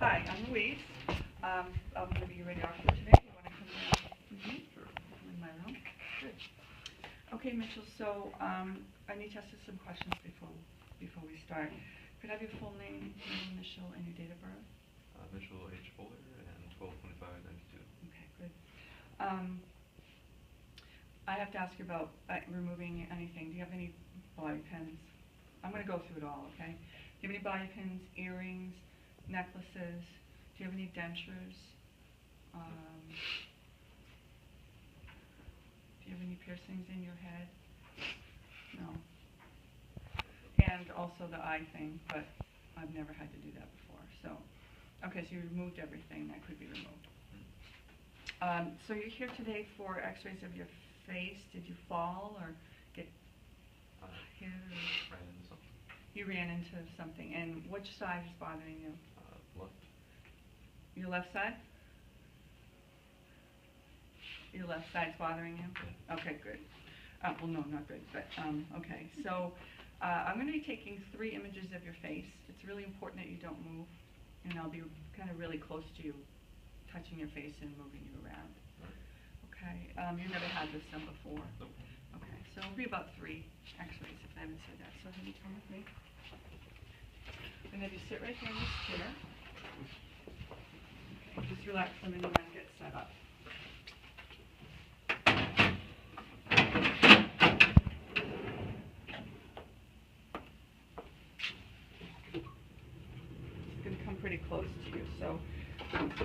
Hi, I'm Louise. I'm going to be your radiographer today. You want to come down with me? Sure. I'm in my room. Good. Okay, Mitchell. So I need to ask you some questions before we start. Could I have your full name, your initial, and your date of birth? Mitchell H. Fuller and 12/25/92. Okay, good. I have to ask you about removing anything. Do you have any bobby pins? I'm going to go through it all, okay? Do you have any bobby pins, earrings, necklaces? Do you have any dentures? Do you have any piercings in your head? No. And also the eye thing, but I've never had to do that before. So, okay, so you removed everything that could be removed. So you're here today for x-rays of your face. Did you fall or get hit? Ran into something. You ran into something. And which side is bothering you? Left. Your left side? Your left side's bothering you? Yeah. Okay, good. Well, no, not good, but okay. So I'm going to be taking 3 images of your face. It's really important that you don't move, and I'll be kind of really close to you, touching your face and moving you around. Right. Okay. You've never had this done before? Nope. Okay, so it'll be about 3 x-rays if I haven't said that. So have you come with me? And if you sit right here in this chair, okay, just relax for a minute and get set up. It's going to come pretty close to you. So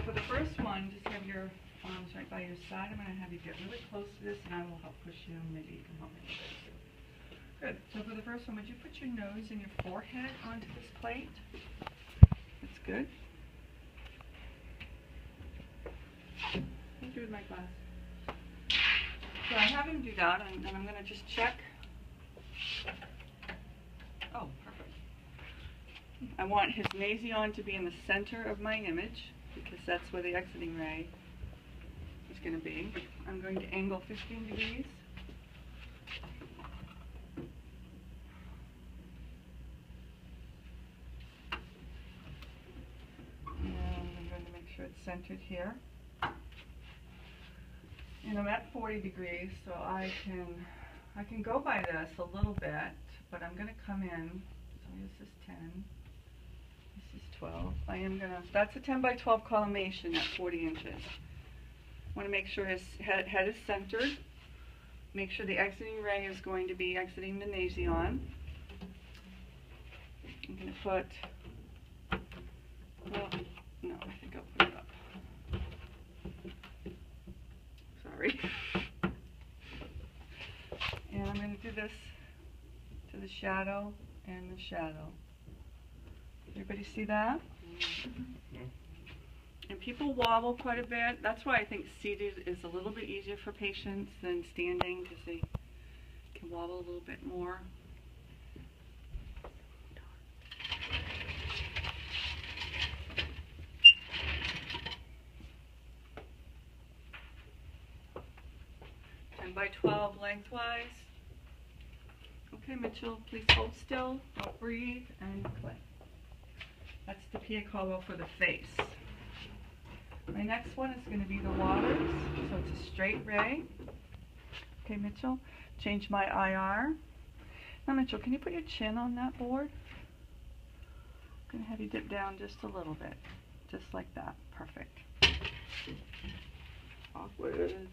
for the first one, just have your arms right by your side. I'm going to have you get really close to this, and I will help push you, and maybe you can help me with this too. Good. So for the first one, would you put your nose and your forehead onto this plate? That's good. What do you do with my glass? So I have him do that, and I'm going to just check. Oh, perfect. I want his nasion to be in the center of my image, because that's where the exiting ray is going to be. I'm going to angle 15 degrees. And I'm going to make sure it's centered here. And I'm at 40 degrees, so I can go by this a little bit, but I'm going to come in. So this is 10. This is 12. That's a 10 by 12 collimation at 40 inches. I want to make sure his head is centered. Make sure the exiting ray is going to be exiting the nasion. I'm going to put, well, no, I think I'll put it up. Sorry. And I'm going to do this to the shadow and the shadow. Everybody see that? Mm-hmm. And people wobble quite a bit. That's why I think seated is a little bit easier for patients than standing, because they can wobble a little bit more. By 12 lengthwise. Okay, Mitchell, please hold still, don't breathe, and click. That's the Piacolo for the face. My next one is going to be the waters, so it's a straight ray. Okay, Mitchell, change my IR. Now, Mitchell, can you put your chin on that board? I'm going to have you dip down just a little bit, just like that. Perfect. Awkward.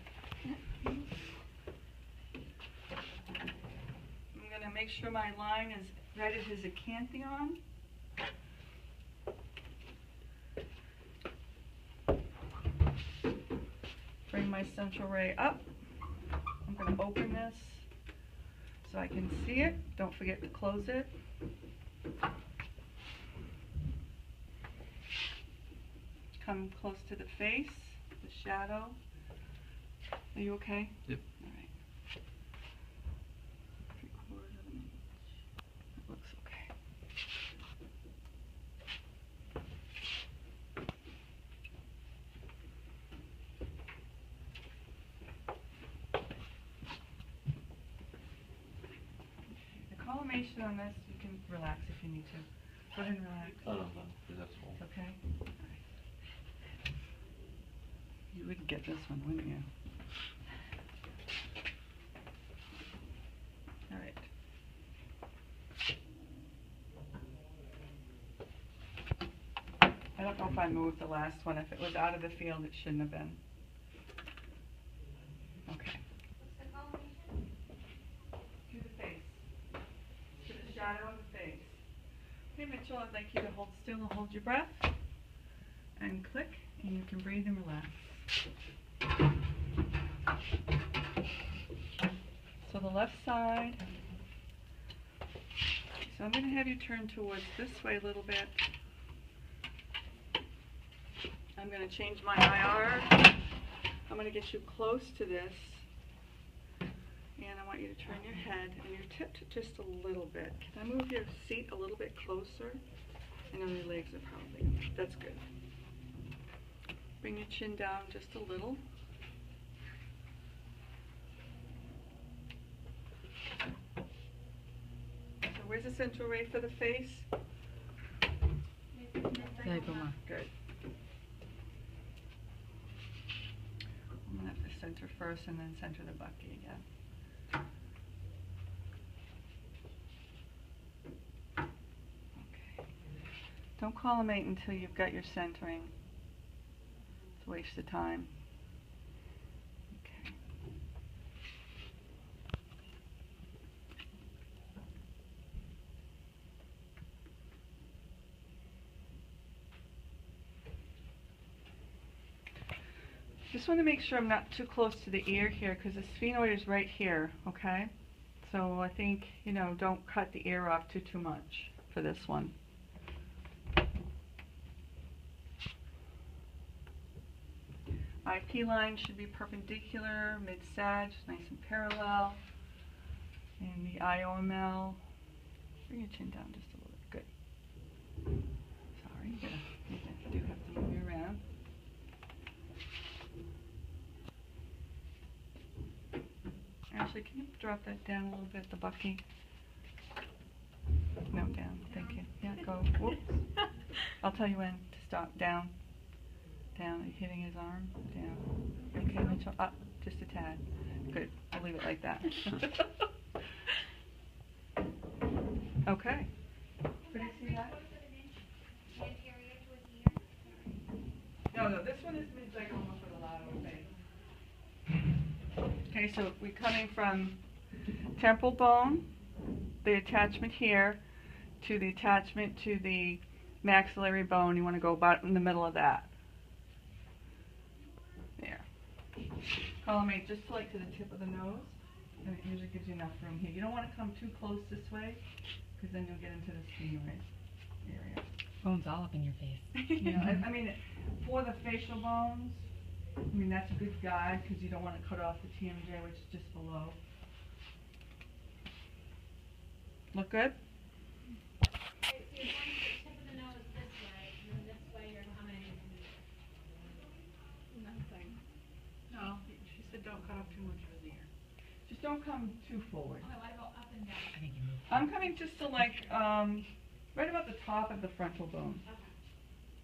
Make sure my line is right at his acanthion. Bring my central ray up. I'm going to open this so I can see it. Don't forget to close it. Come close to the face, the shadow. Are you okay? Yep. All right. Collimation on this, you can relax if you need to. Go ahead and relax. Oh, no, that's all. It's okay? All right. You would get this one, wouldn't you? All right. I don't know if I moved the last one. If it was out of the field, it shouldn't have been. Okay. To the face. To the shadow of the face. Okay, Mitchell, I'd like you to hold still and hold your breath. And click, and you can breathe and relax. So the left side. So I'm going to have you turn towards this way a little bit. I'm going to change my IR. I'm going to get you close to this. And I want you to turn your head and your tip just a little bit. Can I move your seat a little bit closer? I know your legs are probably, that's good. Bring your chin down just a little. So where's the central ray for the face? Good. I'm going to have to center first and then center the bucky again. Okay. Don't collimate until you've got your centering. It's a waste of time. Okay. Just want to make sure I'm not too close to the ear here because the sphenoid is right here, okay? So I think, you know, don't cut the ear off too much for this one. IP line should be perpendicular, mid-sag, nice and parallel. And the IOML, bring your chin down just a little bit. Good. Sorry, you do have to move you around. Ashley, can you drop that down a little bit, the bucky? No, down. Thank you. Yeah, go. Whoops. I'll tell you when to stop. Down. Down. Are you hitting his arm? Down. Okay, Mitchell. Up. Just a tad. Good. I'll leave it like that. Okay. Did you see that? No, this one is mid-zygomal for the lateral face. Okay, so we're coming from temporal bone, the attachment here, to the attachment to the maxillary bone. You want to go about in the middle of that. There. Collimate just like to the tip of the nose, and it usually gives you enough room here. You don't want to come too close this way, because then you'll get into the sphenoid area. Bone's all up in your face. You know, I mean, for the facial bones, I mean, that's a good guide because you don't want to cut off the TMJ, which is just below. Look good? Okay, so you're going to the tip of the nose this way, and then this way you're coming. Nothing. No, she said don't cut off too much of his ear. Just don't come too forward. Okay, what about up and down? I think you moved. I'm coming just to like, right about the top of the frontal bone, Okay.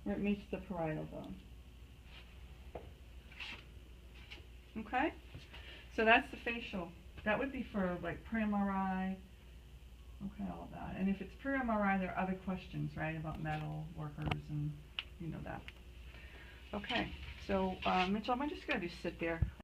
where it meets the parietal bone. Okay, so that's the facial. That would be for like pre-MRI. Okay, all of that. And if it's pre-MRI, there are other questions, right, about metal workers and you know that. Okay, so Mitchell, I'm just going to sit there.